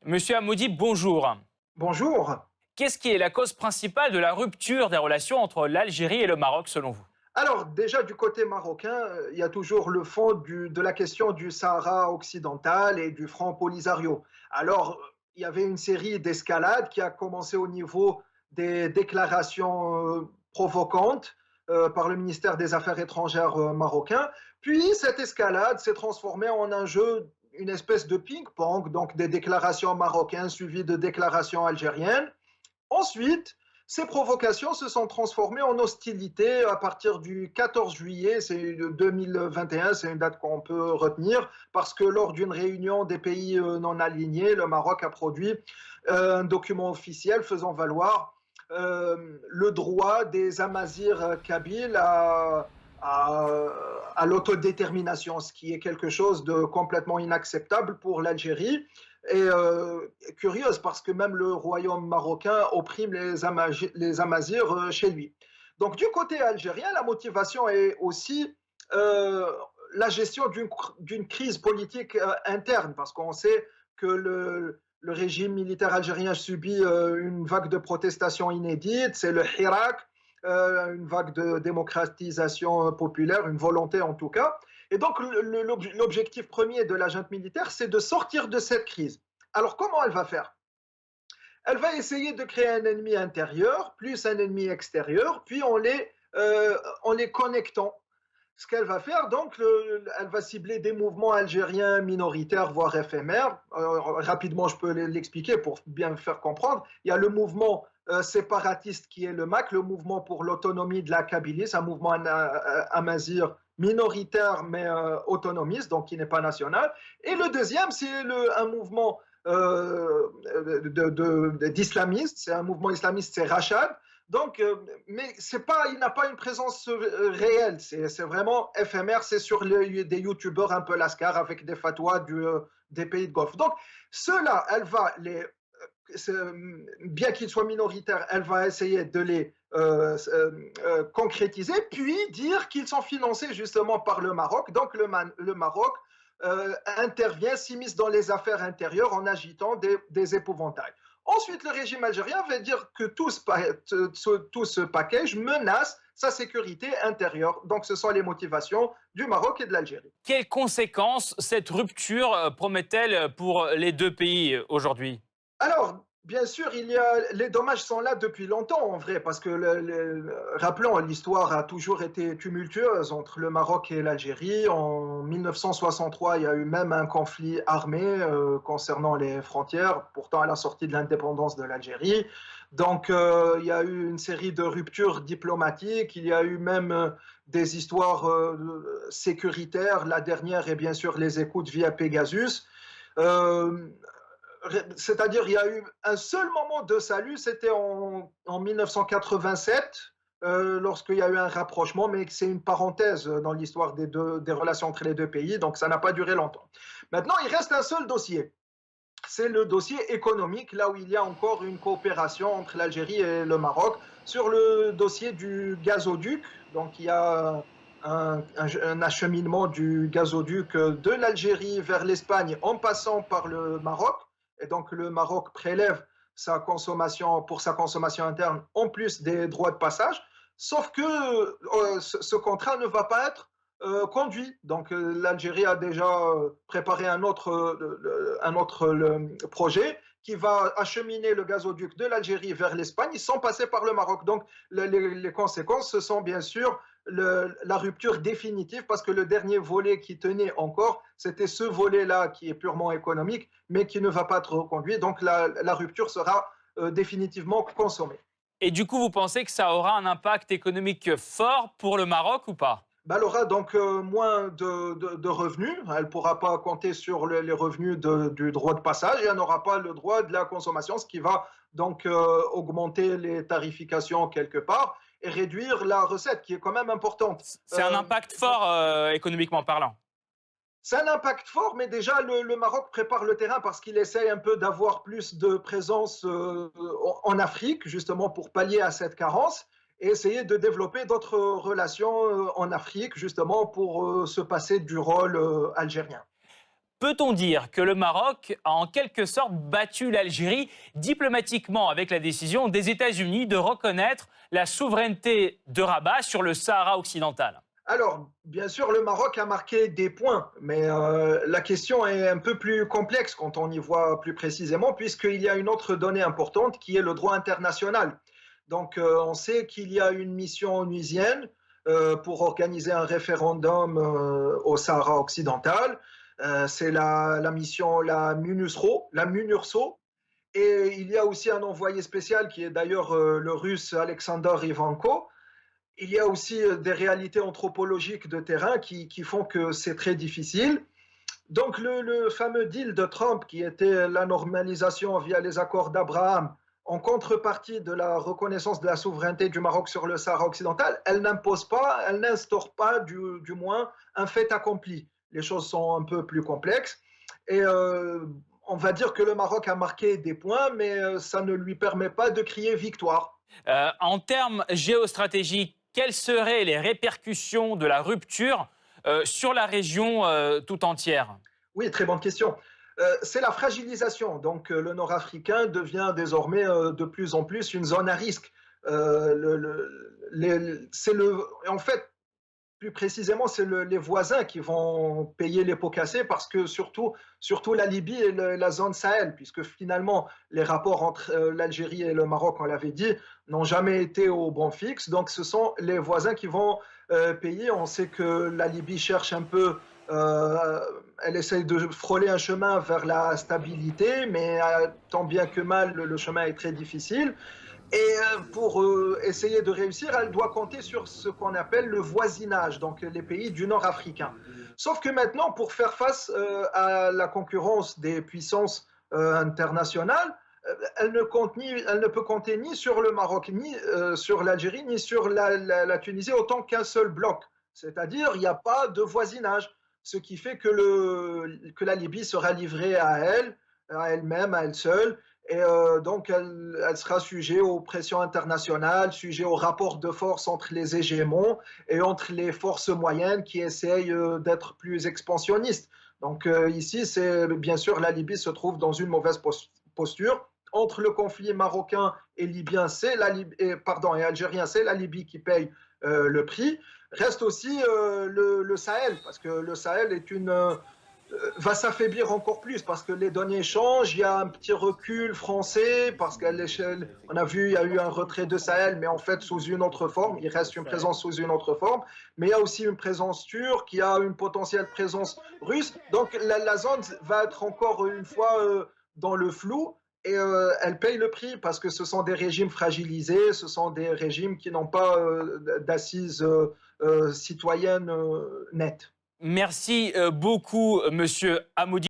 Monsieur Hamoudi, bonjour. Bonjour. Qu'est-ce qui est la cause principale de la rupture des relations entre l'Algérie et le Maroc, selon vous? Alors déjà du côté marocain, il y a toujours le fond de la question du Sahara occidental et du Front Polisario. Alors, il y avait une série d'escalades qui a commencé au niveau des déclarations provocantes par le ministère des Affaires étrangères marocain. Puis cette escalade s'est transformée en un jeu, une espèce de ping-pong, donc des déclarations marocaines suivies de déclarations algériennes. Ensuite, ces provocations se sont transformées en hostilités à partir du 14 juillet, c'est 2021, c'est une date qu'on peut retenir, parce que lors d'une réunion des pays non alignés, le Maroc a produit un document officiel faisant valoir le droit des Amazirs kabyles à, à l'autodétermination, ce qui est quelque chose de complètement inacceptable pour l'Algérie et curieuse parce que même le royaume marocain opprime les Amazirs chez lui. Donc du côté algérien, la motivation est aussi la gestion d'une crise politique interne parce qu'on sait que le régime militaire algérien subit une vague de protestations inédite, c'est le Hirak, une vague de démocratisation populaire, une volonté en tout cas. Et donc, l'objectif premier de la junte militaire, c'est de sortir de cette crise. Alors, comment elle va faire? Elle va essayer de créer un ennemi intérieur, plus un ennemi extérieur, puis en les connectant. Ce qu'elle va faire, donc, elle va cibler des mouvements algériens minoritaires, voire éphémères. Rapidement, je peux l'expliquer pour bien faire comprendre. Il y a le mouvement séparatiste qui est le MAC, le mouvement pour l'autonomie de la Kabylie, c'est un mouvement amazigh minoritaire mais autonomiste, donc qui n'est pas national. Et le deuxième, c'est un mouvement d'islamistes, c'est un mouvement islamiste, c'est Rachad. Donc, mais il n'a pas une présence réelle, c'est vraiment éphémère, c'est sur des youtubeurs un peu lascar avec des fatwas des pays de Golfe. Donc, ceux-là, bien qu'ils soient minoritaires, elle va essayer de les concrétiser, puis dire qu'ils sont financés justement par le Maroc. Donc, le Maroc intervient, s'immisce dans les affaires intérieures en agitant des épouvantails. Ensuite, le régime algérien va dire que tout ce package menace sa sécurité intérieure. Donc, ce sont les motivations du Maroc et de l'Algérie. Quelles conséquences cette rupture promet-elle pour les deux pays aujourd'hui? Alors, bien sûr, les dommages sont là depuis longtemps en vrai, parce que, rappelons, l'histoire a toujours été tumultueuse entre le Maroc et l'Algérie. En 1963, il y a eu même un conflit armé concernant les frontières, pourtant à la sortie de l'indépendance de l'Algérie. Donc, il y a eu une série de ruptures diplomatiques, il y a eu même des histoires sécuritaires. La dernière est bien sûr les écoutes via Pegasus. Euh, C'est-à-dire il y a eu un seul moment de salut, c'était en 1987, lorsqu'il y a eu un rapprochement, mais c'est une parenthèse dans l'histoire des relations entre les deux pays, donc ça n'a pas duré longtemps. Maintenant, il reste un seul dossier. C'est le dossier économique, là où il y a encore une coopération entre l'Algérie et le Maroc sur le dossier du gazoduc. Donc il y a un acheminement du gazoduc de l'Algérie vers l'Espagne en passant par le Maroc. Et donc le Maroc prélève pour sa consommation interne en plus des droits de passage. Sauf que ce contrat ne va pas être conduit. Donc l'Algérie a déjà préparé un autre projet qui va acheminer le gazoduc de l'Algérie vers l'Espagne sans passer par le Maroc. Donc les conséquences, ce sont bien sûr la rupture définitive parce que le dernier volet qui tenait encore, c'était ce volet-là qui est purement économique, mais qui ne va pas être reconduit. Donc la rupture sera définitivement consommée. Et du coup, vous pensez que ça aura un impact économique fort pour le Maroc ou pas? Elle aura donc moins de revenus. Elle ne pourra pas compter sur les revenus du droit de passage et elle n'aura pas le droit de la consommation, ce qui va donc augmenter les tarifications quelque part et réduire la recette qui est quand même importante. C'est un impact fort économiquement parlant. C'est un impact fort, mais déjà le Maroc prépare le terrain parce qu'il essaye un peu d'avoir plus de présence en Afrique, justement pour pallier à cette carence et essayer de développer d'autres relations en Afrique, justement pour se passer du rôle algérien. Peut-on dire que le Maroc a en quelque sorte battu l'Algérie diplomatiquement avec la décision des États-Unis de reconnaître la souveraineté de Rabat sur le Sahara occidental? Alors, bien sûr, le Maroc a marqué des points, mais la question est un peu plus complexe quand on y voit plus précisément, puisqu'il y a une autre donnée importante qui est le droit international. Donc, on sait qu'il y a une mission onusienne pour organiser un référendum au Sahara occidental. C'est la mission, la MINURSO. Et il y a aussi un envoyé spécial qui est d'ailleurs le russe Alexander Ivanko. Il y a aussi des réalités anthropologiques de terrain qui font que c'est très difficile. Donc le fameux deal de Trump, qui était la normalisation via les accords d'Abraham, en contrepartie de la reconnaissance de la souveraineté du Maroc sur le Sahara occidental, elle n'impose pas, elle n'instaure pas du moins un fait accompli. Les choses sont un peu plus complexes. Et on va dire que le Maroc a marqué des points, mais ça ne lui permet pas de crier victoire. En termes géostratégiques, quelles seraient les répercussions de la rupture sur la région tout entière? Oui, très bonne question. C'est la fragilisation. Donc, le Nord-Africain devient désormais de plus en plus une zone à risque. En fait, plus précisément, c'est les voisins qui vont payer les pots cassés parce que surtout la Libye et la zone Sahel, puisque finalement, les rapports entre l'Algérie et le Maroc, on l'avait dit, n'ont jamais été au bon fixe. Donc, ce sont les voisins qui vont payer. On sait que la Libye cherche un peu, elle essaye de frôler un chemin vers la stabilité, mais tant bien que mal, le chemin est très difficile. Et pour essayer de réussir, elle doit compter sur ce qu'on appelle le voisinage, donc les pays du Nord africain. Sauf que maintenant, pour faire face à la concurrence des puissances internationales, elle ne peut compter ni sur le Maroc, ni sur l'Algérie, ni sur la Tunisie autant qu'un seul bloc. C'est-à-dire, il n'y a pas de voisinage, ce qui fait que la Libye sera livrée à elle-même, à elle seule, et donc elle sera sujet aux pressions internationales, sujet aux rapports de force entre les hégémons et entre les forces moyennes qui essayent d'être plus expansionnistes. Donc ici, c'est bien sûr la Libye se trouve dans une mauvaise posture. Entre le conflit marocain et libyen, et algérien, c'est la Libye qui paye le prix. Reste aussi le Sahel, parce que le Sahel va s'affaiblir encore plus parce que les données changent. Il y a un petit recul français parce qu'à l'échelle, on a vu, il y a eu un retrait de Sahel, mais en fait sous une autre forme. Il reste une présence sous une autre forme. Mais il y a aussi une présence turque, il y a une potentielle présence russe. Donc la zone va être encore une fois dans le flou. Et elle paye le prix parce que ce sont des régimes fragilisés, ce sont des régimes qui n'ont pas d'assises citoyennes nettes. Merci beaucoup, monsieur Hamoudi.